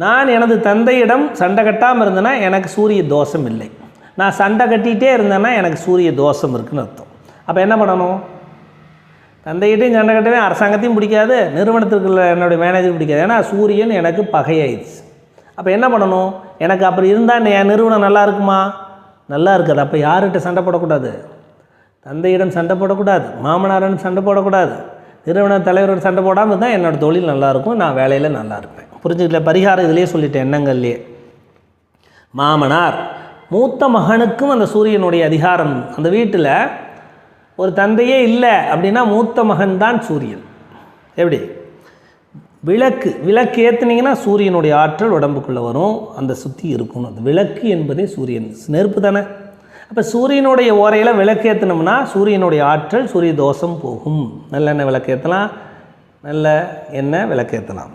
நான் எனது தந்தையிடம் சண்டை கட்டாமல் இருந்தேன்னா எனக்கு சூரிய தோஷம் இல்லை. நான் சண்டை கட்டிகிட்டே இருந்தேன்னா எனக்கு சூரிய தோஷம் இருக்குதுன்னு அர்த்தம். அப்போ என்ன பண்ணணும்? தந்தைகிட்டையும் சண்டை கட்டவே அரசாங்கத்தையும் பிடிக்காது, நிறுவனத்துக்குள்ள என்னுடைய மேனேஜர் பிடிக்காது. ஏன்னா சூரியன் எனக்கு பகையாயிடுச்சு. அப்போ என்ன பண்ணணும்? எனக்கு அப்படி இருந்தால் என் நிறுவனம் நல்லா இருக்குமா? நல்லா இருக்காது. அப்போ யார்கிட்ட சண்டை போடக்கூடாது? தந்தையிடம் சண்டை போடக்கூடாது, மாமனாரிடம் சண்டை போடக்கூடாது, நிறுவன தலைவரோட சண்டை போடாமல் இருந்தால் என்னோடய தொழில் நல்லாயிருக்கும், நான் வேலையில் நல்லா இருப்பேன். புரிஞ்சுக்கல? பரிகாரம் இதிலே சொல்லிட்டேன், எண்ணங்கள்லேயே. மாமனார் மூத்த மகனுக்கும் அந்த சூரியனுடைய அதிகாரம். அந்த வீட்டில் ஒரு தந்தையே இல்லை அப்படின்னா மூத்த மகன் தான் சூரியன். எப்படி? விளக்கு ஏற்றுனீங்கன்னா சூரியனுடைய ஆற்றல் உடம்புக்குள்ளே வரும், அந்த சுற்றி இருக்கும். அந்த விளக்கு என்பதே சூரியன், நெருப்பு தானே. அப்போ சூரியனுடைய ஓரையில் விளக்கு ஏற்றினோம்னா சூரியனுடைய ஆற்றல், சூரிய தோஷம் போகும். நல்லெண்ணெய் விளக்கு ஏற்றலாம், நல்ல எண்ணெய் விளக்கு ஏற்றலாம்.